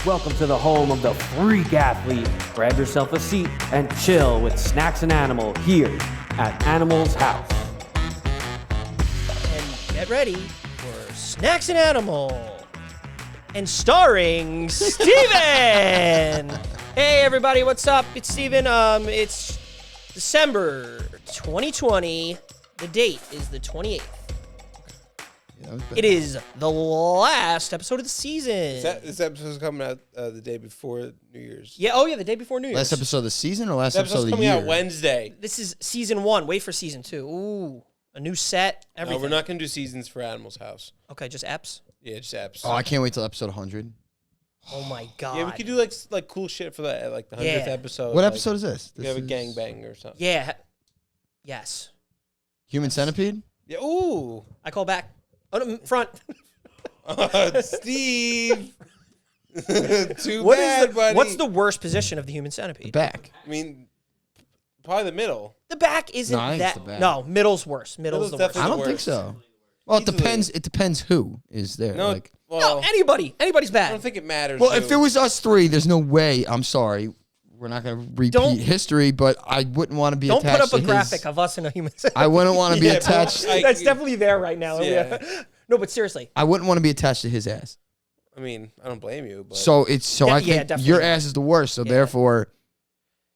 Welcome to the home of the freak athlete. Grab yourself a seat and chill with Snacks and Animal here at Animal's House. And get ready for Snacks and Animal. And starring Steven! Hey everybody, what's up? It's Steven. It's December 2020. The date is the 28th. It is the last episode of the season. This episode's coming out the day before New Year's. Yeah, oh yeah, the day before New Year's. Last episode of the season or last This episode of the coming year? out Wednesday. This is season 1. Wait for season 2. Ooh, a new set, everything. No, we're not going to do seasons for Animal's House. Okay, just eps? Yeah, just apps. Oh, I can't wait till episode 100. Oh my god. Yeah, we could do like cool shit for that, like the 100th episode. What like, episode is this? We have a gangbang or something. Yeah. Yes. Human Centipede? Yeah. Ooh. I call back. Oh, no, front. Steve. Too What bad, is buddy. What's the worst position of the human centipede? Back. I mean, probably the middle. The back isn't No, I think that. it's the back. No, middle's worse. Middle's the worst. definitely I the don't think worst. so. Well, it Easily. depends. It depends who is there. No, Like, well, No, anybody's I bad. don't think it matters. well, who. if it was us three, there's no way. I'm sorry. We're not going to repeat Don't- history, but I wouldn't want to be Don't attached put up to a his- graphic of us in a human centipede. I wouldn't want to be Yeah, but attached. That's definitely there right now. Yeah. No, but seriously. I wouldn't want to be attached to his ass. I mean, I don't blame you, but So Yeah, I think definitely your not. ass is the worst. So Yeah. therefore,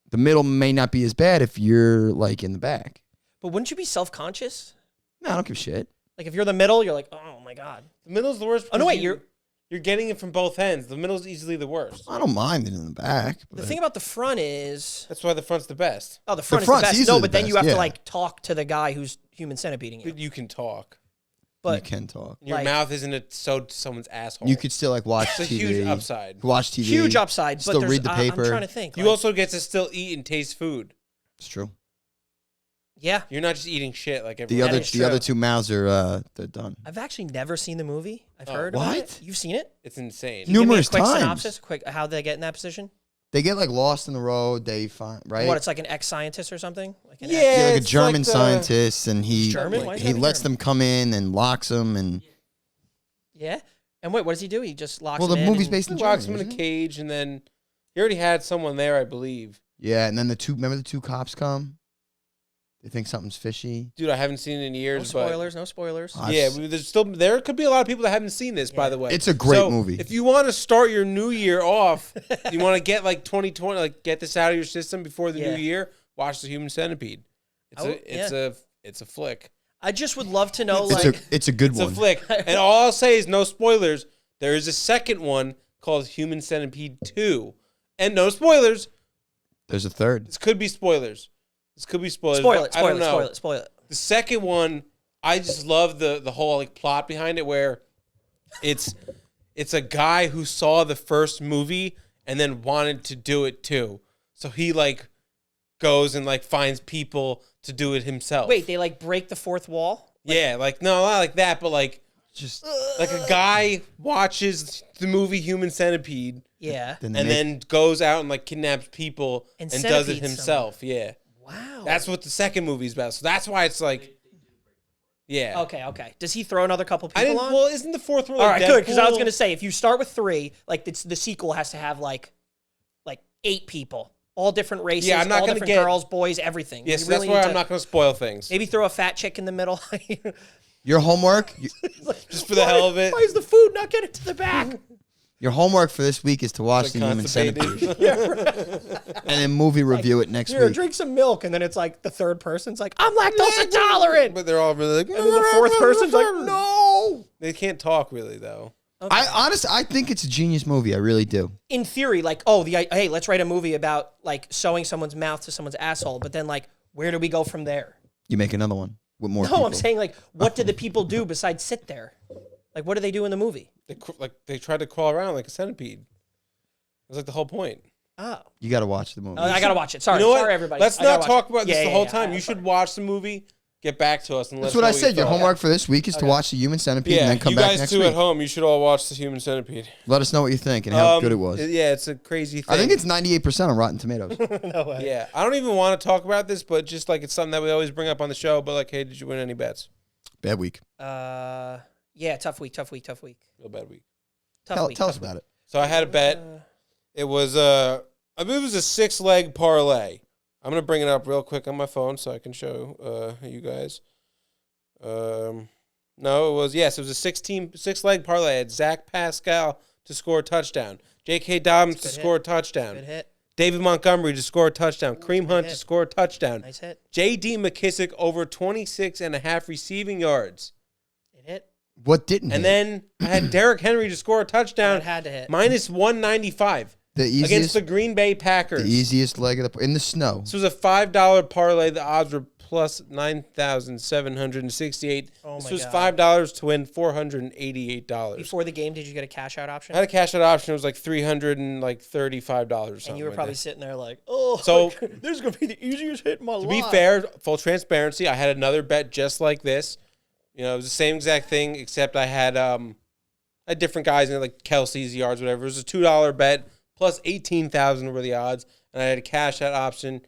the middle may not be as bad if you're like in the back. But wouldn't you be self-conscious? No, I don't give a shit. Like if you're the middle, you're like, oh my god. the middle's the worst. Oh no, because wait. you're getting it from both ends. The middle's easily the worst. I don't mind it in the back. The but- thing about the front is, That's why the front's the best. oh, the front is the front's best. easily No, the but then you best, have to yeah. like talk to the guy who's human centipeding you. But you can talk. you But can talk. Your Like- mouth isn't so someone's asshole. You could still like watch It's a TV. huge upside. Watch TV. huge upside. But Still there's, read the paper. I'm trying to think. You like, also get to still eat and taste food. It's true. yeah. You're not just eating shit like The everyone other is the true. other two mouths are they're done. I've actually never seen the movie. I've heard what? about it. You've seen it? It's insane. Can you Numerous give me a quick times. synopsis, quick how they get in that position. They get like lost in the road. They find right. What? It's like an ex-scientist or something. Like an Yeah. Yeah, like a it's German like the- scientist, and he German? Why is he that lets German? them come in and locks them, and Yeah. And wait, what does he do? He just locks. well, the him in movie's and- based in He locks Germany. him in a isn't it? cage, and then he already had someone there, I believe. Yeah, and then remember the two cops come. They think something's fishy. Dude, I haven't seen it in No years. but spoilers. No spoilers. I've yeah, s- there could be a lot of people that haven't seen this, by the way. It's a great So, movie. If you want to start your new year off, you want to get like 2020, like get this out of your system before the Yeah. new year. Watch The Human Centipede. It's a flick. I just would love to know, It's like, a good It's one. a flick. And all I'll say is no spoilers. There is a second one called Human Centipede 2, and no spoilers. There's a third. This could be spoilers. This could be spoilers. spoil but it, I spoil don't it, know. spoil it, spoil it. The second one, I just love the whole like plot behind it, where it's a guy who saw the first movie and then wanted to do it too. So he like goes and like finds people to do it himself. Wait, they like break the fourth wall? Yeah, like no, not like that, but like Just like a guy watches the movie Human Centipede Yeah. then and then goes out and like kidnaps people And and does it centipedes himself. Yeah. Wow. That's what the second movie's about. So that's why it's like, yeah. Okay. Does he throw another couple people I didn't. on? Well, isn't the fourth one? All Like right, good. Because I was Deadpool? gonna say, if you start with 3, like the sequel has to have like 8 people, all different races, Yeah, I'm not all gonna different get- girls, boys, everything. Yes, You that's really why need I'm to not going to spoil things. maybe throw a fat chick in the middle. your homework. Just for the hell of it. Why is the food not getting to the back? Your homework for this week is to watch Like the Human constipated. Centipede and then movie review it next Here, week. drink some milk, and then it's like the third person's like, I'm lactose intolerant, But they're all really like, and then the fourth person's like, no. They can't talk really though. I think it's a genius movie. I really do. In theory, like, hey, let's write a movie about like sewing someone's mouth to someone's asshole, but then like, where do we go from there? You make another one with more. No, people. I'm saying like, what did the people do besides sit there? Like, what do they do in the movie? They tried to crawl around like a centipede. It was like the whole point. Oh, You got to watch the movie. I gotta watch it. Sorry, You know what? sorry, everybody. Let's I gotta not watch talk it. about this Yeah, the yeah, whole yeah, time. I- You should watch the movie. Get back to us and That's let what us I know said. Your thought. homework for this week is to watch the Human Centipede Yeah, and then come you back guys next too week. at home. You should all watch the Human Centipede. Let us know what you think and how good it was. Yeah, it's a crazy thing. I think it's 98% on Rotten Tomatoes. No way. Yeah, I don't even want to talk about this, but just like it's something that we always bring up on the show. But like, hey, did you win any bets? Bad week. Yeah, tough week. Real bad week. Tough week. Tell us about it. So I had a bet. It was I believe it was a 6-leg parlay. I'm gonna bring it up real quick on my phone so I can show you guys. No, it was a 6-leg parlay. I had Zach Pascal to score a touchdown, J.K. Dobbins to score a touchdown, Good hit. David Montgomery to score a touchdown, Kareem Hunt to score a touchdown, Nice hit. J.D. McKissick over 26.5 receiving yards. It hit. What didn't? And hit? then I had Derrick Henry to score a touchdown. That had to hit. Minus 195 the against easiest, the Green Bay Packers. the easiest leg of the in the snow. This was a $5 parlay. The odds were plus 9,768. Oh This my was God. $5 to win $488. Before the game, did you get a cash out option? I had a cash out option. It was like $335 or something. And you were like probably that. sitting there like, oh, So- this is going to be the easiest hit in my life. To be fair, full transparency, I had another bet just like this. You know, it was the same exact thing, except I had different guys in it, like Kelsey's yards, whatever. It was a $2 bet plus 18,000 were the odds, and I had a cash out option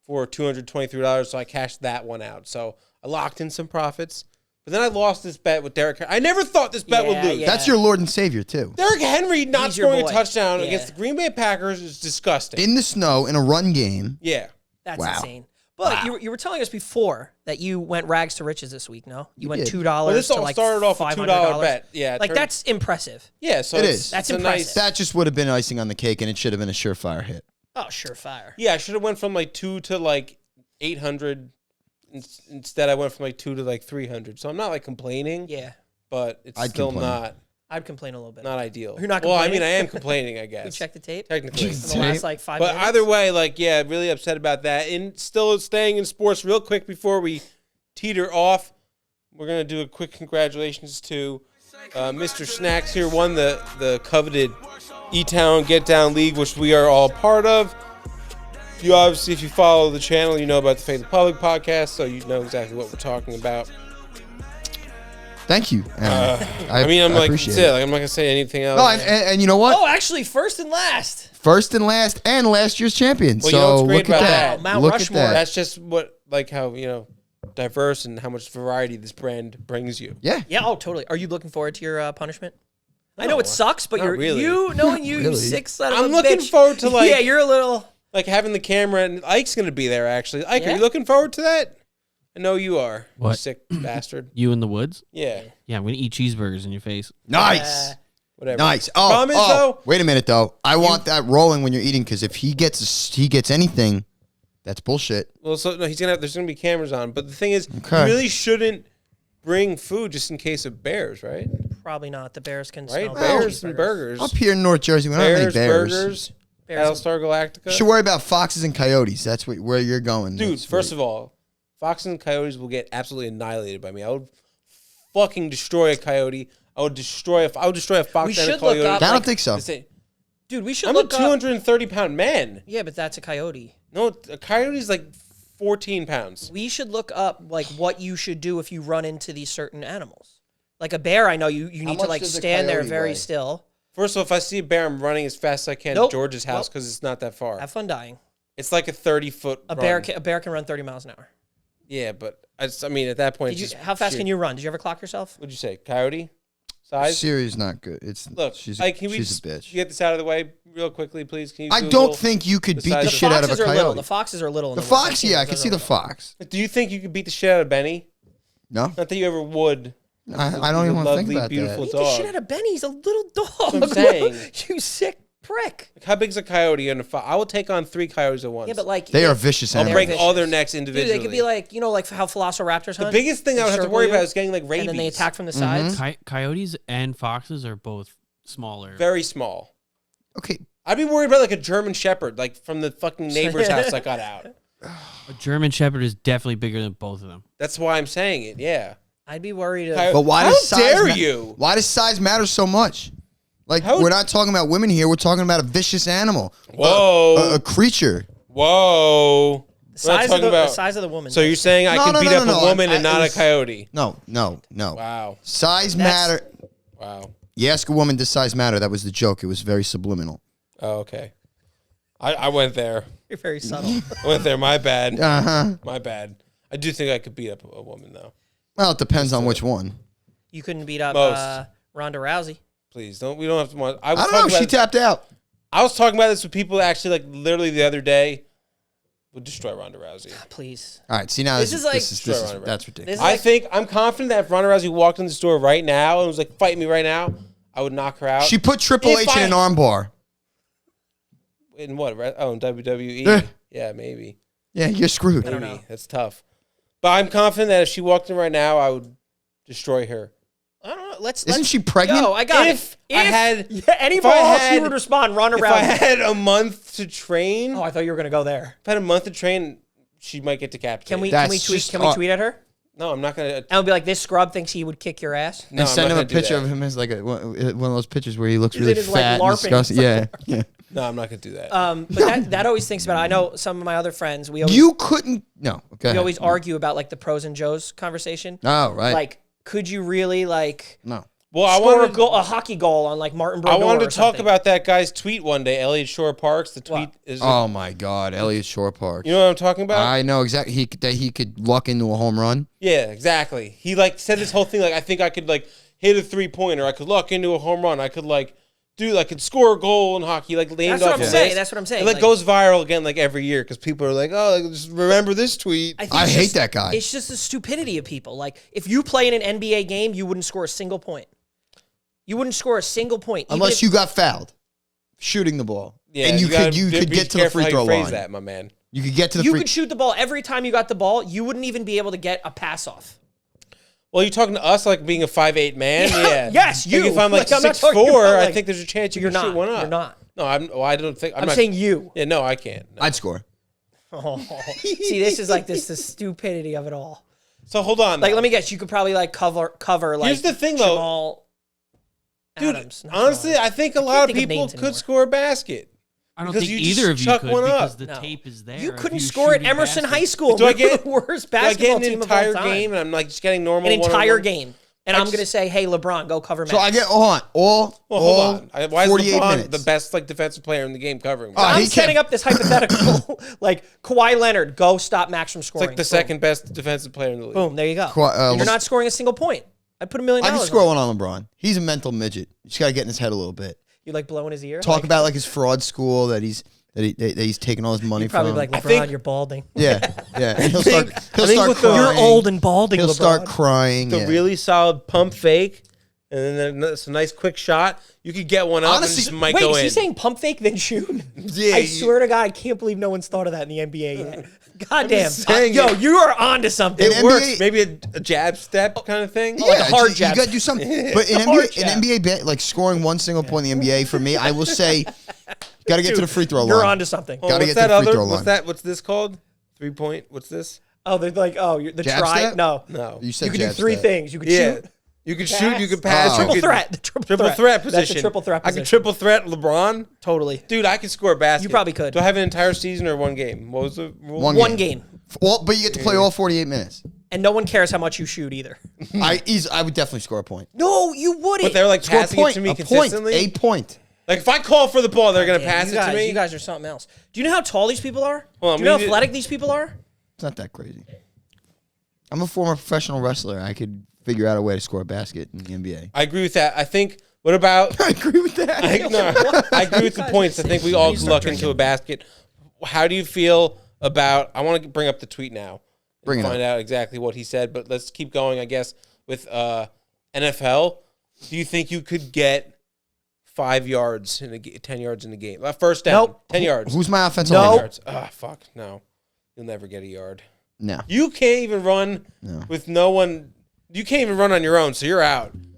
for $223, so I cashed that one out. So I locked in some profits, but then I lost this bet with Derrick Henry. I never thought this bet would Yeah, lose. yeah. That's your Lord and Savior too. Derrick Henry not He's your scoring a boy. touchdown Yeah. against the Green Bay Packers is disgusting. In the snow in a run game. Yeah. That's Wow. insane. But you were telling us before that you went rags to riches this week, no? You went did. $2 Well, this to all like started off a $2 $500. bet. Yeah. it Like, turned- that's impressive. Yeah, so It it's- is. That's it's a impressive. nice. That just would have been icing on the cake, and it should have been a surefire hit. Oh, surefire. Yeah, I should have went from like 2 to like 800. Instead, I went from like 2 to like 300. So I'm not like complaining, Yeah. but it's I'd still complain. I'd complain a little bit. not ideal. You're not Well, I complaining? mean, I am complaining, I You guess. check the tape? Technically. In the last like 5 But minutes? either way, like, yeah, really upset about that. And still staying in sports real quick before we teeter off, we're going to do a quick congratulations to Mr. Snacks here. Won the coveted E-Town Get Down League, which we are all part of. You obviously, if you follow the channel, you know about the Faith of Public podcast, so you know exactly what we're talking about. Thank you. I mean, I'm like, appreciate that's it. Like, I'm not going to say anything else. No, and you know what? Oh, actually, first and last. First and last, and last year's champion. Well, you know so what's great look at about that. that? Mount Look Rushmore. at that. That's just what, like, how, you know, diverse and how much variety this brand brings you. Yeah. Yeah, oh, totally. Are you looking forward to your punishment? I know it sucks, but not you're really. knowing you, Really? you sick son of I'm a looking bitch. forward to, like- Yeah, you're a little. Like having the camera, and Ike's going to be there, actually. Ike, Yeah? are you looking forward to that? I know you are. You What? sick bastard. You in the woods? Yeah, Yeah, I'm gonna eat cheeseburgers in your face. Nice. whatever. Nice. Oh, Problem is, though, wait a minute though. I want that rolling when you're eating because if he gets anything, that's bullshit. well, so no, there's gonna be cameras on. But the thing is, Okay. you really shouldn't bring food just in case of bears, right? Probably not. The Bears can Right? smell Bears cheeseburgers. and burgers. Up here in North Jersey, we don't have Bears, any bears. burgers, Bears and- Battlestar Galactica. You should worry about foxes and coyotes. That's where you're going, Dude, first of all, foxes and coyotes will get absolutely annihilated by me. I would fucking destroy a coyote. I would destroy a fox We and a should look coyote. up- I don't like- think so. The same- Dude, we should I'm a look up. 230-pound man. Yeah, but that's a coyote. No, a coyote's like 14 pounds. We should look up like what you should do if you run into these certain animals. Like a bear, I know you need to much like does a stand there coyote very weigh? still. First of all, if I see a bear, I'm running as fast as I can Nope. to George's house Nope. because it's not that far. Have fun dying. It's like a 30-foot A run. bear can run 30 miles an hour. Yeah, but I mean, at that point, Did you, it's just how fast sheer- can you run? Did you ever clock yourself? What'd you say? Coyote size? Siri's not good. It's Look, she's can we she's just a bitch. get this out of the way real quickly, please? Can you I do a don't little- think you could the beat size the of- shit out of a foxes are little. coyote. The foxes are little. In The the woods. fox, yeah, I can see the fox. Do you think you could beat the shit out of Benny? No, Not that you ever would. I don't He's even a want to think lovely, about beautiful that. Beat the shit out of Benny. He's a little dog. what I'm saying. You sick prick. Like, how big's a coyote and a fox? I will take on 3 coyotes at once. Yeah, but like They are vicious I'll animals. break vicious. all their necks dude, individually. they could be like like how velociraptors hunt. the biggest thing I would have to Circle worry you, about is getting like rabies. and then they attack from the sides. Coyotes and foxes are both smaller. Very small. Okay, I'd be worried about like a German Shepherd, like from the fucking neighbor's house I got out. A German Shepherd is definitely bigger than both of them. That's why I'm saying it. Yeah. I'd be worried. but why How does size dare you? Why does size matter so much? Like How- we're not talking about women here. We're talking about a vicious animal. Whoa. A creature. Whoa. the size of the size of the woman. So you're saying I No, can no, beat no, up no, a woman I- and not it a was- coyote? No. Wow. Size That's- matter. Wow. You ask a woman, does size matter? That was the joke. It was very subliminal. Oh, okay. I went there. you're very subtle. I went there. My bad. Uh-huh. My bad. I do think I could beat up a woman, though. Well, it depends on which one. You couldn't beat up Most. Ronda Rousey. Please don't. We don't have to watch. I don't know. She tapped out. I was talking about this with people that actually, like, literally the other day would destroy Ronda Rousey. Please. All right. See, now This is like- that's ridiculous. This is I like- think I'm confident that if Ronda Rousey walked in the store right now and was like, "Fight me right now," I would knock her out. She put Triple If H in an armbar. In what? Oh, in WWE. Yeah. Yeah, maybe. Yeah, you're screwed. I don't Maybe. know. That's tough. But I'm confident that if she walked in right now, I would destroy her. I don't know. Let's. Isn't she pregnant? Yo, I got If it. I had- yeah, any if ball, I she had- would respond. Ronda If I Rousey. had a month to train, Oh, I thought you were gonna go there. if I had a month to train, she might get decapitated. Can we That's tweet? just- Can we tweet at her? No, I'm not gonna. And we'll be like, this scrub thinks he would kick your ass. No, And I'm send not him a gonna do picture that. of him as like one of those pictures where he looks He's really in his, like, fat and LARPing. disgusting. Yeah, yeah. No, I'm not gonna do that. But that always thinks about it. I know some of my other friends. We always, You couldn't. No. Okay. we always argue about like the pros and Joes conversation. Oh, right. Like, could you really like no. well, I score wanted, a hockey goal on like Martin I Brodeur wanted or to talk something? about that guy's tweet one day. Elliot Shore Parks. The tweet is. Oh my God, Elliot Shore Park. You know what I'm talking about? I know exactly. That he could luck into a home run. Yeah, exactly. He like said this whole thing like I think I could like hit a 3-pointer. I could luck into a home run. I could like I could score a goal in hockey. Like named That's what off I'm of saying. this. That's what I'm saying. It like Like- goes viral again like every year because people are like, oh, like, just remember this tweet. think I it's hate just- that guy. It's just the stupidity of people. Like, if you play in an NBA game, you wouldn't score a single point. You wouldn't score a single point. even Unless if- you got fouled shooting the ball. Yeah, and you gotta could be get to the careful free how you throw phrase line. that, my man. You could get to the you free. could shoot the ball every time you got the ball. You wouldn't even be able to get a pass off. Well, you talking to us like being a 5'8" man? Yeah. Yes, Like, you. if I'm like Like, I'm not 6'4", talking about, I like- think there's a chance you You're can not. shoot one up. You're not. No, I don't think. I'm not, saying you. Yeah, no, I can't. No. I'd score. Oh. See, this is like the stupidity of it all. So hold on. Like, though. let me guess. You could probably like cover like. Here's the thing, though. Jamal Dude, Adams. Not honestly, Jamal I think a Adams. lot can't of think of people names could anymore. score a basket. I don't Because think you just either of you chuck could one up. because the No. tape is there. You of couldn't score at shooting Emerson baskets. High School. Do I We were get the worst Do I basketball get an team of all entire time. game and I'm like just getting normal An entire one-on-one? game, and I I'm just- gonna say, "Hey, LeBron, go cover Max." So I get hold Well, hold on. Why is 48 LeBron minutes. the best like defensive player in the game covering? Oh, I'm he setting can't- up this hypothetical, like Kawhi Leonard, go stop Max from It's scoring. like the Boom. second best defensive player in the league. Boom, there you go. Kawhi- And you're not scoring a single point. I'd put $1 million. I can on score it. one on LeBron. He's a mental midget. You just gotta get in his head a little bit. You like blowing his ear? Talk Like, about like his fraud school that he's taking all his money you'd probably from. be like, LeBron, think- you're balding. yeah, yeah. And he'll think- start. I He'll think start with the- crying. You're old and balding. He'll LeBron. start crying. The yeah. really solid pump fake, and then it's a nice quick shot. You could get one up Honestly, and just might Wait, go is in. he saying pump fake then shoot? Yeah, I you- swear to God, I can't believe no one's thought of that in the NBA yet. God damn. saying Yo, it. you are onto something. In it works. NBA Maybe a jab step kind of thing. like a hard you jab. gotta do something. But in Hard NBA, jab. like scoring one single point in the NBA for me, I will say, gotta get to the free throw line. You're onto something. Oh, Gotta what's get to that the free other? throw What's line. that? What's this called? 3-point. What's this? Oh, they're like, the Jab try. step? No. No. You said You could do jab 3 step. things. You could Yeah. shoot. You could pass, shoot. You could pass. Oh. You Triple could, threat. The triple Triple threat. threat That's position. a triple threat I position. could triple threat LeBron. Totally. Dude, I could score a basket. You probably could. Do I have an entire season or one game? What was the rule? One game. But you get to play all 48 minutes. And no one cares how much you shoot either. I would definitely score a point. No, you wouldn't. But they're like Score a passing point. it to me A point. consistently. A point. Like if I call for the ball, they're gonna Damn, pass you it guys, to me. You guys are something else. Do you know how tall these people are? Well, Do you know I how mean, athletic these people are? It's not that crazy. I'm a former professional wrestler. I could figure out a way to score a basket in the NBA. I agree with that. I think. What about? I agree with that. I agree with the guys points. are I think we all serious. luck into a basket. How do you feel about? I want to bring up the tweet now. Bring it find out exactly what he said, but let's keep going. I guess with NFL. Do you think you could get 5 yards in 10 yards in the game? First down, Nope. 10 yards. Who's my offensive No. 10 line? yards. Ah, fuck no. You'll never get a yard. No. You can't even run No. with no one. You can't even run on your own, so you're out. You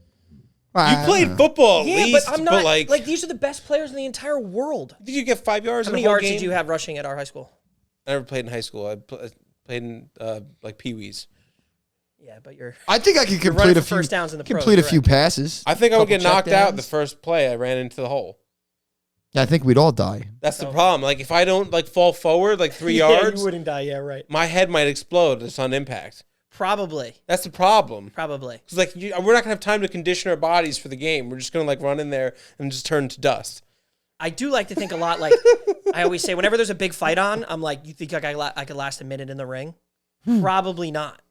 I played don't know. football at Yeah, least, but I'm not. like, Like these are the best players in the entire world. did you get 5 yards How in many a whole yards game? did you have rushing at our high school? I never played in high school. I played in like pee-wees. Yeah, but you're. I think I could You're complete running a for few first downs in the pros, complete a you're few right. passes. I think I would get Couple knocked out the checkdowns. first play. I ran into the hole. Yeah, I think we'd all die. That's the problem. Like if I don't like fall forward like 3 Yeah, yards, you wouldn't die. Yeah, right. my head might explode just on impact. Probably. That's the problem. Probably. Because like we're not gonna have time to condition our bodies for the game. We're just gonna like run in there and just turn to dust. I do like to think a lot. Like I always say, whenever there's a big fight on, I'm like, you think I could last a minute in the ring? Probably not.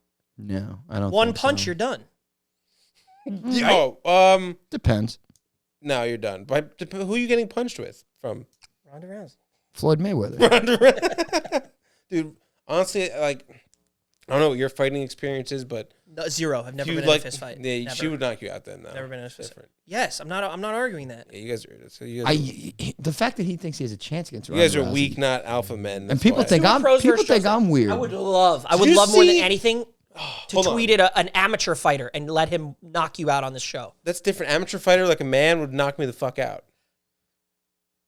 No, I don't. One think punch, so. you're done. Oh, Depends. No, you're done. But who are you getting punched with from? Ronda Rousey. Floyd Mayweather. Dude, honestly, like, I don't know what your fighting experience is, but No, zero. I've never you been in a fist fight. Yeah, Never. she would knock you out then. Though. Never been in a fist fight. Different. Yes, I'm not arguing that. Yeah, you guys are. So you guys, The fact that he thinks he has a chance against you guys Ronda are Rousey. weak, not alpha men. And that's people why. think Super pros versus I'm weird. I would love you more than see- anything to Hold on. tweet at an amateur fighter and let him knock you out on this show. That's different. Amateur fighter, like a man, would knock me the fuck out.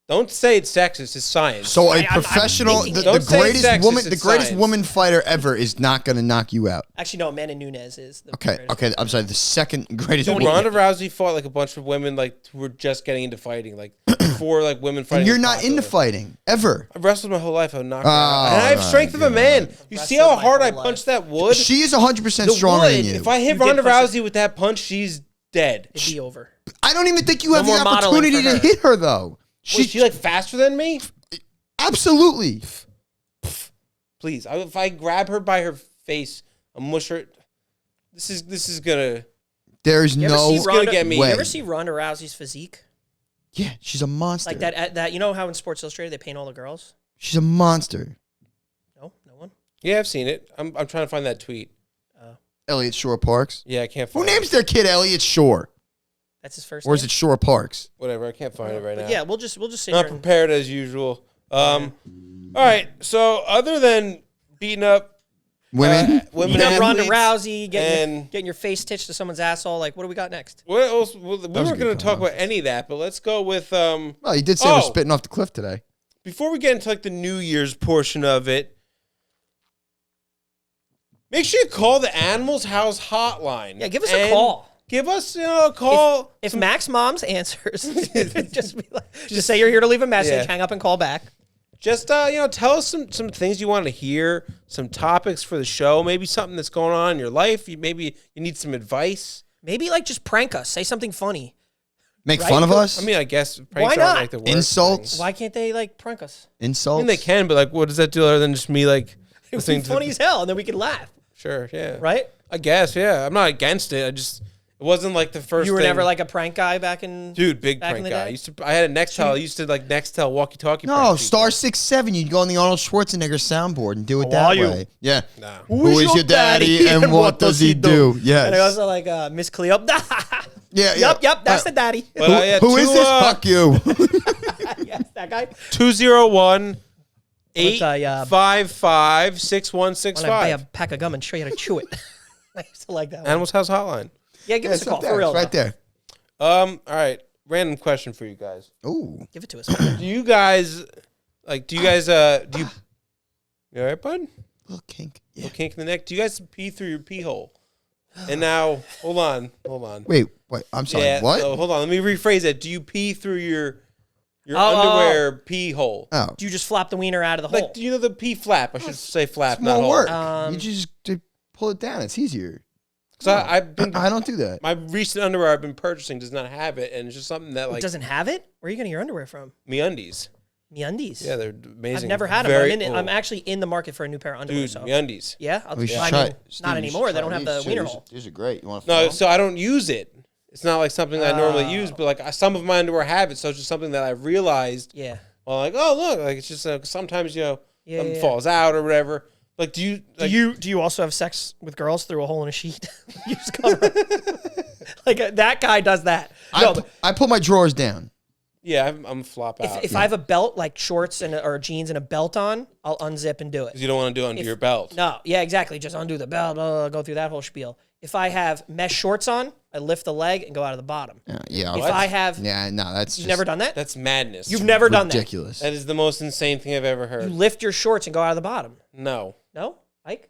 Don't say it's sexist. It's science. So a I'm professional, thinking- Don't say sexist, the it's greatest science. woman fighter ever is not going to knock you out. Actually, no, Amanda Nunes is the Okay, greatest. okay. I'm sorry. The second greatest Dude, woman. Ronda Rousey fought like a bunch of women like who were just getting into fighting, like before like women fighting. And you're was not into popular. fighting ever. I've wrestled my whole life. I've knocked Oh, out. And I have my strength of a God. man. You see Wrestled how my hard I whole life. punched that wood? She is 100% The stronger wood, than you. If I hit You did Ronda punch Rousey with that punch, she's dead. It'd be over. I don't even think you have No the more modeling opportunity for to her. hit her though. Was she like faster than me? Absolutely. Please, if I grab her by her face, I'll mush her. This is gonna. There's You ever no see It's gonna Ronda, get me. You way. ever see Ronda Rousey's physique? Yeah, she's a monster. Like that you know how in Sports Illustrated they paint all the girls? She's a monster. No one. Yeah, I've seen it. I'm trying to find that tweet. Elliott Shore Parks. Yeah, I can't Who find it. names their kid Elliott Shore? That's his first Or is name? it Shore Parks? Whatever, I can't find it right now. Yeah, we'll just sit Not here and, prepared as usual. All right. So other than beating up Women? women, beat up Ronda athletes, Rousey, and- getting your face stitched to someone's asshole. Like, what do we got next? what else? We weren't was a going good to talk combo. about any of that, but let's go with Well, you did say we're Oh. spitting off the cliff today. before we get into like the New Year's portion of it. Make sure you call the Animals House hotline. Yeah, give us a And call. Give us a call. If Max Moms answers, just say you're here to leave a message, Yeah. hang up and call back. Just tell us some things you want to hear, some topics for the show, maybe something that's going on in your life. Maybe you need some advice. Maybe like just prank us, say something funny. Make Right? fun of us? I mean, I guess pranks Why aren't not? like the worst Insults? thing. Why can't they like prank us? I Insults? mean, they can, but like, what does that do other than just me like It would listening be to? funny as hell, and then we can laugh, Sure, yeah, right? I guess, yeah. I'm not against it. It wasn't like the first. You were thing. never like a prank guy back in. Dude, big back in prank the guy. day? I had a Nextel. I used to like Nextel walkie-talkie. No, prank star people. 67. You'd go on the Arnold Schwarzenegger soundboard and do it How that are you? way. Yeah. Nah. Who is your daddy and what does he do? Yes. And I also like Miss Cleo. Yeah, yeah. Yep, that's the daddy. But I had Who is two, this? Fuck you. Yes, that guy. 201 What's I 855 buy 6165. a pack of gum and show you how to chew it. I used to like that one. Animals House Hotline. Yeah, give us a It's call up there. for real. It's right though. there. All right. Random question for you guys. Ooh. Give it to us. Do you guys do you all right, bud? Little kink. Yeah. Little kink in the neck. Do you guys pee through your pee hole? And now, hold on. Wait. I'm sorry. Yeah, what? so hold on. Let me rephrase it. Do you pee through your Oh, underwear pee hole? Oh. Do you just flop the wiener out of the hole? Like, do you know the pee flap? I should say flap, It's not more hole. work. You just to pull it down. It's easier. So I've been I don't do that. my recent underwear I've been purchasing does not have it, and it's just something that It like doesn't have it? Where are you getting your underwear from? MeUndies. MeUndies. Yeah, they're amazing. I've never had them. Very I'm cool. actually in the market for a new pair of underwear. Dude, So. MeUndies. Yeah, I'll We should I try. mean, not anymore. They don't have the wiener hole. These are great. You want to? No, so I don't use it. It's not like something that I normally use, but like some of my underwear have it, so it's just something that I realized. Yeah. Well, like, oh look, like it's just sometimes Yeah, something yeah. falls out or whatever. Like, do you like, Do you also have sex with girls through a hole in a sheet? You just cover it. Like that guy does that. No, but I put my drawers down. Yeah, I'm flop out. if I have a belt like shorts or jeans and a belt on, I'll unzip and do it. You don't want to do it under your belt. No, yeah, exactly. Just undo the belt, go through that whole spiel. If I have mesh shorts on, I lift the leg and go out of the bottom. Yeah. If I have, Yeah. No, that's you've just never done that? That's madness. You've never done that. ridiculous. That is the most insane thing I've ever You heard. lift your shorts and go out of the bottom. No. No? Ike?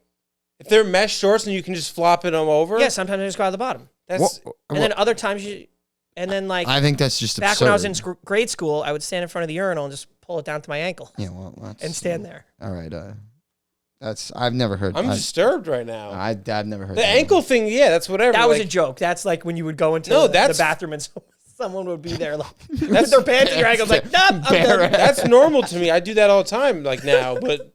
If they're mesh shorts and you can just flop it them over. Yeah, sometimes I just go out of the bottom. That's And then other times like I think that's just back absurd. when I was in grade school, I would stand in front of the urinal and just pull it down to my ankle Yeah. Well, that's, and stand there. All right. That's I've never heard. I'm disturbed right now. I've never heard The that. ankle thing, yeah, that's whatever. That was like, a joke. That's like when you would go into No, the that's- bathroom and someone would be there like with their pants in your ankles like, nope, I'm Bare done. That's normal to me. I do that all the time, like now, but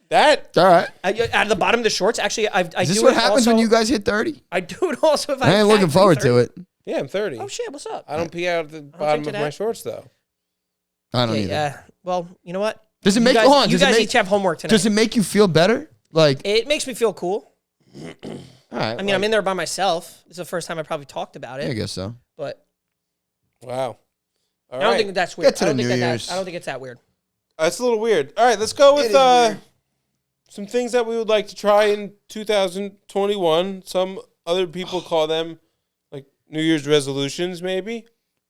that All right. Out of the bottom of the shorts, actually, I Is this do what it happens also, when you guys hit 30? I do it also if I ain't looking forward to it. Yeah, I'm 30. Oh shit, what's up? I don't pee out at the bottom drink of to my that. shorts though. I don't Yeah, either. yeah. Well, you know what? Does it You make guys, hold on, you does it guys make, each have homework tonight. does it make you feel better? Like, It makes me feel cool. all right. I mean, I'm in there by myself. It's the first time I probably talked about it. I guess so. But Wow. All I don't right. think that's weird. Get to I don't the think New that Year's. I don't think it's that weird. It's a little weird. All right, let's go with It is weird. some things that we would like to try in 2021. Some other people call them like New Year's resolutions, maybe.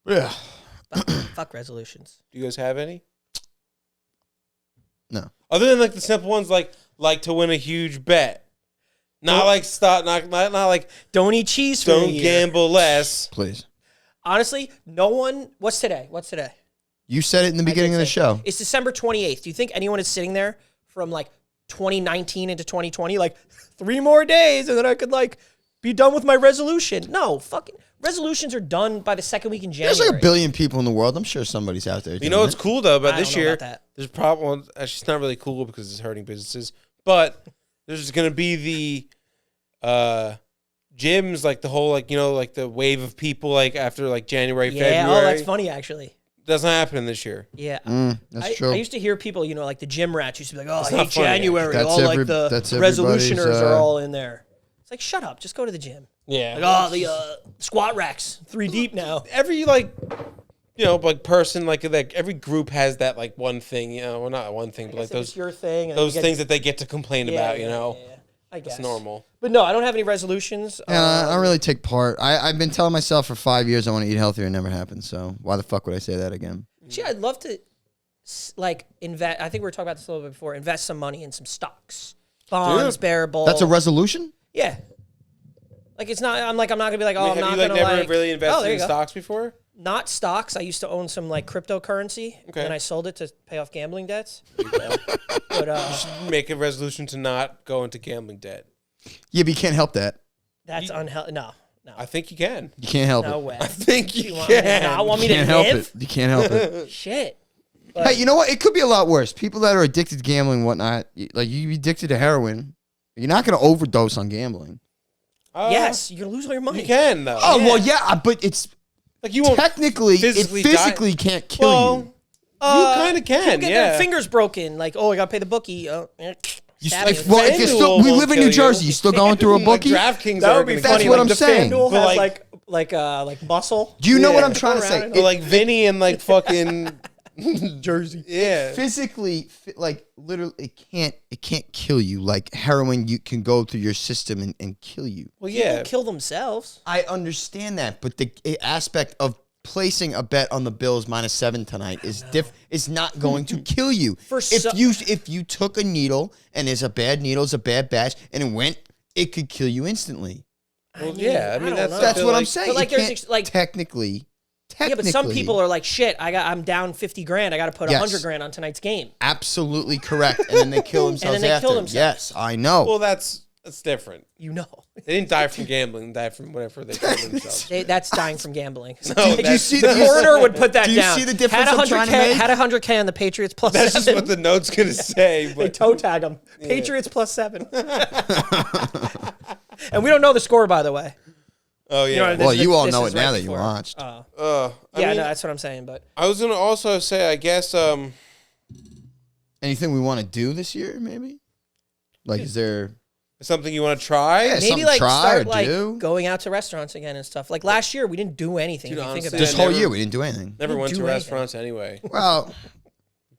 Yeah. Fuck resolutions. Do you guys have any? No. Other than like the simple ones, like to win a huge bet. Not like stop, not like Don't eat cheese for a don't year. gamble less. Please. Honestly, no one. What's today? What's today? You said it in the beginning of the show. It's December 28th. Do you think anyone is sitting there from like 2019 into 2020, like 3 more days, and then I could like be done with my resolution? No, fucking resolutions are done by the second week in January. There's like a billion people in the world. I'm sure somebody's out there. You doing know what's it. cool though about I this don't know year? about that. There's probably actually it's not really cool because it's hurting businesses, but there's going to be the gyms, like the whole like like the wave of people like after like January, Yeah, February. oh, that's funny actually. Doesn't happen this year. Yeah. That's true. I used to hear people, like the gym rats used to be like, oh, It's I not hate funny, January. That's All like that's the everybody's, resolutioners are all in there. It's like, shut up. Just go to the gym. Yeah. Like, oh, the squat racks, 3 deep now. Every like like person like every group has that like one thing, well not one thing, but like If it's those your thing. and those you get- things that they get to complain about, yeah. I guess. It's normal. But no, I don't have any resolutions. Yeah, I don't really take part. I've been telling myself for 5 years I want to eat healthier. It never happened. So why the fuck would I say that again? Gee, I'd love to like invest. I think we were talking about this a little bit before. Invest some money in some stocks, bonds, bearable. That's a resolution? yeah. Like it's not. I'm not gonna be like, oh, I'm have not you like gonna never like really oh, invested there in you go. stocks before? Not stocks. I used to own some like cryptocurrency, Okay. and I sold it to pay off gambling debts. But Make a resolution to not go into gambling debt. Yeah, but you can't help that. that's unhealthy. No, I think you can. You can't help no it. way. I think you want me to can. not want me You to can't help live? it. You can't help it. Shit. Hey, you know what? It could be a lot worse. People that are addicted to gambling and whatnot, like you be addicted to heroin, you're not going to overdose on gambling. Yes, you're gonna lose all your money. You can though. Oh, well, yeah, but it's Like you won't technically, physically it physically can't kill Well, you. you kind of People can. get Yeah. their fingers broken. Like, oh, I gotta pay the bookie. You stab like, you. well, if you're still, FanDuel we won't live in kill New you. Jersey. You still going through a Like bookie? DraftKings That are would be gonna funny. kill what you. I'm the saying. FanDuel But has like- like muscle. Do you know what Yeah. I'm trying to Go say? around But like Vinny and like fucking Jersey. yeah. Physically, like literally, it can't kill you. Like heroin, you can go through your system and kill you. Well, People yeah. kill themselves. I understand that, but the aspect of placing a bet on the Bills -7 tonight is not going to kill you. If you took a needle and it's a bad needle, it's a bad batch, and it went, it could kill you instantly. Well, yeah. I mean, don't that's know. That's feel what I'm like- saying. But, like, You there's can't ex- like- technically. Yeah, but some people are like, shit. I'm down 50 grand. I got to put Yes. 100 grand on tonight's game. Absolutely correct, and then they kill themselves they after. kill themselves. Yes, I know. Well, that's different. You know, They didn't die from gambling. They died from whatever they killed themselves. that's dying from gambling. Did you see the coroner would put that do you down. see the difference Had I'm trying to 100K make? Had 100K on the Patriots plus That's just 7. what the note's gonna say. They But toe tag them. Patriots plus 7. And we don't know the score, by the way. oh yeah. know, Well, this- you all this know is it now right that you before. watched. I Yeah, mean, no, that's what I'm saying. But I was gonna also say, I guess, Anything we want to do this year, maybe? Like, is there something you want to try. Yeah, maybe something like try start or like do. going out to restaurants again and stuff. Like last year, we didn't do anything. Dude, if you think honestly, about this it. whole never- year we didn't do anything? Never didn't went do to anything. restaurants anyway. Well,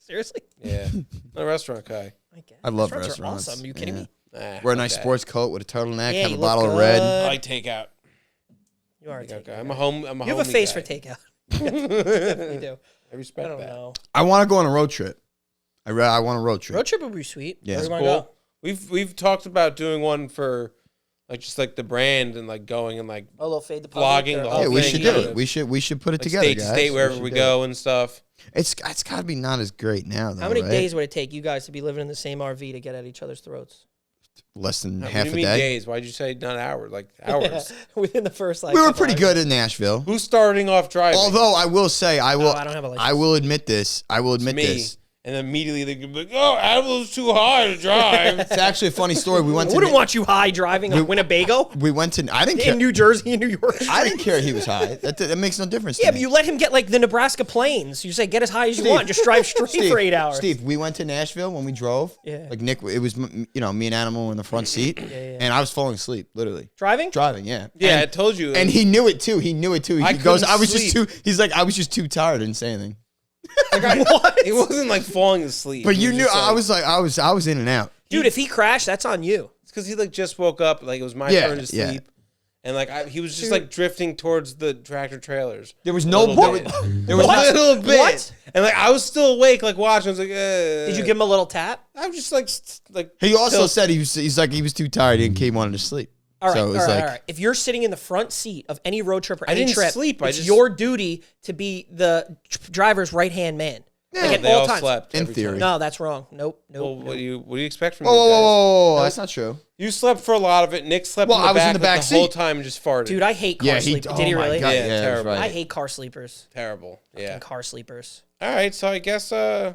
Seriously, Yeah, not a restaurant guy. I guess. I love Are restaurants. awesome. Are you kidding Yeah. me? Nah, Wear a nice okay. sports coat with a turtleneck, Yeah, have you a look bottle of red. good. I like takeout. You are a Takeout takeout. guy. I'm a home. I'm a. You have a homey face guy. for takeout. You do. I respect I don't that. know. I want to go on a road trip. I want a road trip. Road trip would be sweet. Yeah. Where do you That's want to cool. go? We've talked about doing one for, like, just like the brand and like going and like A little fade the public. Vlogging or- the oh, whole Yeah, we thing, should you do know, it. We should put it like together, state to guys. state wherever should we do go and stuff. It's got to be not as great now though. How many right? days would it take you guys to be living in the same RV to get at each other's throats? Less than What half do you a mean day. days? Why'd you say not hours? Like hours. Within the first like. We were couple pretty hours. good in Nashville. Who's starting off driving? Although I will say, I I don't have a license. will admit this. I will admit me. this. and immediately they could be like, "Oh, Animal's too high to drive." It's actually a funny story. We went I to wouldn't want you high driving a Winnebago we went to I didn't care. in New Jersey and New York. I didn't care he was high. That makes no difference. Yeah, to but me. you let him get like the Nebraska plains. You say get as high as you want, just drive straight for 8 hours. Steve, we went to Nashville when we drove. Yeah. Like Nick, it was me and Animal in the front seat, and I was falling asleep, literally. Driving? Driving, yeah. Yeah, and, I told you. And he knew it too. He I goes, couldn't I was just sleep. too. He's like, I was just too tired. I didn't say anything. What? It wasn't like falling asleep. But He you was knew just I was like, I was in and out. Dude, if he crashed, that's on you. It's because he like just woke up. Like it was my Yeah, turn to yeah. sleep, and like he was just like drifting towards the tractor trailers. There was A no. little There bit. was, there was A little bit. What? And like I was still awake, like watching. I was like, Did you give him a little tap? I was just like. He also till- said he's like he was too tired and he wanted to sleep. All right, so it was like, all right. If you're sitting in the front seat of any road trip or I any didn't trip, sleep, I it's just- your duty to be the driver's right-hand man. Like at They all all times. slept. In every theory. time. No, that's wrong. Nope. Well, Nope. what do you expect from whoa, these whoa, guys? whoa, whoa, that's not true. You slept for a lot of it. Nick slept Well, in the I was back, in the back like, the whole seat. time and just farted. Dude, I hate car sleepers. Did he oh my really? God, Yeah, that's terrible. right. I hate car sleepers. Terrible. Yeah. Fucking car sleepers. All right, so I guess We're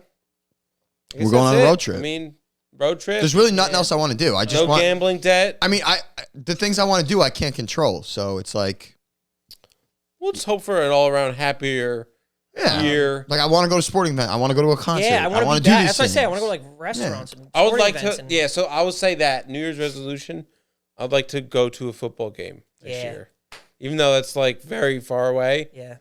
going on a that's road it. trip. I mean, road trip. There's really nothing else I want to do. I just no want. gambling debt. I mean, the things I want to do, I can't control. So it's like, We'll just hope for an all-around happier yeah, year. like I want to go to a sporting event. I want to go to a concert. Yeah, I want to do do that. these That's what I say. I want things. to go like restaurants and I would sporting like events to. and- Yeah, so I would say that New Year's resolution. I'd like to go to a football game this Yeah. year, even though that's like very far away. Yeah.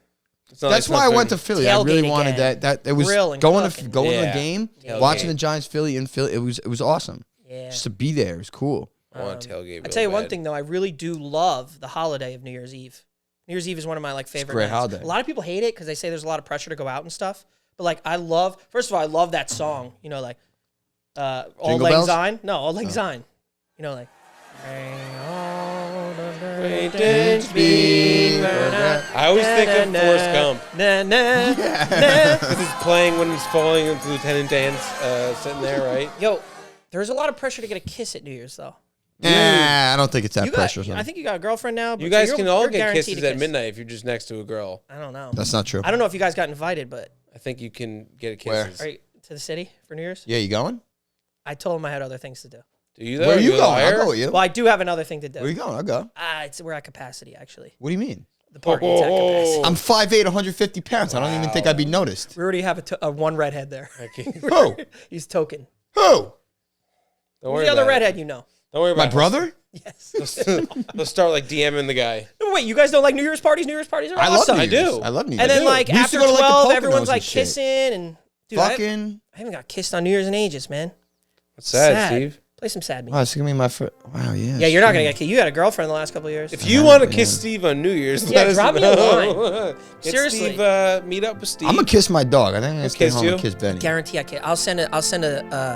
It's not That's like why I went to something- Philly. I really Tailgate wanted again. that. It was Grill and going cooking. to Yeah. the game, Tailgate. watching the Giants Philly in Philly. It was awesome. Yeah. Just to be there, it was cool. I want to tailgate. I tell you one thing though, I really do love the holiday of New Year's Eve. New Year's Eve is one of my like favorite great nights. holiday. A lot of people hate it because they say there's a lot of pressure to go out and stuff. But like I love, first of all, I love that song. You know, like All Jingle Lang Bells? Syne. No, All Lang Syne. You know, like. I always think of Forrest Gump. Na, na, Because it's playing when he's falling into Lieutenant Dan's sitting there, right? Yo, there's a lot of pressure to get a kiss at New Year's though. Nah, I don't think it's that You got, pressure. I think you got a girlfriend now. But You guys you're- can all you're get guaranteed kisses a at kiss. midnight if you're just next to a girl. I don't know. that's not true. I don't know if you guys got invited, but I think you can get Where? kisses. are you to the city for New Year's? Yeah, you going? I told him I had other things to do. Do you though? Where are you a going? liar? I'll go with you. Well, I do have another thing to do. Where you going? I'll go. We're at capacity actually. What do you mean? The party's at capacity. I'm 5'8", 150 pounds. I don't even think I'd be noticed. We already have a one redhead there. Okay. Who? He's token. Who? Don't Who's worry the other about it. redhead you know? Don't worry about My it. brother? Yes. They'll start like DMing the guy. No, wait, you guys don't like New Year's parties? New Year's parties are I love awesome. New I Year's. do. I love New Year's. And then do. like We used to after go to, like, the 12, Poconos everyone's like and shit. kissing and dude, I Fucking. haven't got kissed on New Year's in ages, man. What's sad, Steve? Play some sad music. Wow, it's gonna be my first. Wow, yeah. Yeah, you're not gonna get kissed. You had a girlfriend the last couple of years. If you want to kiss Steve on New Year's, Yeah, let us drop me a know. line. Get Seriously. Steve, meet up with Steve. I'm gonna kiss my dog. I think I'm gonna stay kiss home you? and kiss Benny. Guarantee I can. I'll send a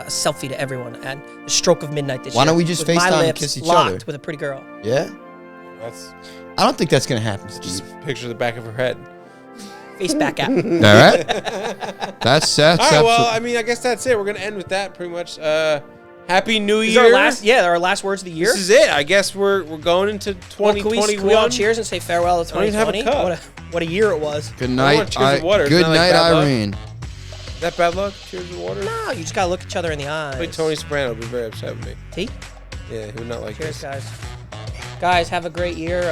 selfie to everyone at the stroke of midnight this year. Why don't we just with my FaceTime and lips kiss each locked other? with a pretty girl. Yeah. That's I don't think that's gonna happen, just Steve. picture the back of her head. Face back out. All right. That's All right, well, I mean, I guess that's it. We're gonna end with that pretty much. Happy New Is Year. our last words of the year. This is it. I guess we're going into Well, 2021. can we all cheers and say farewell to don't even have a 2020? cup. What a year it was. Good want night. cheers of water. It's Good not like night, bad luck. Irene. Is that bad luck? Cheers to water. No, you just gotta look each other in the eyes. Like Tony Soprano would be very upset with me. Tea? Yeah, he would not like Cheers, this. guys. Guys, have a great year.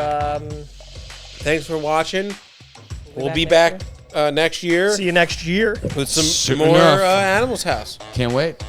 Thanks for watching. We'll be back back next year See you next year. with some Soon more enough. Animals House. Can't wait.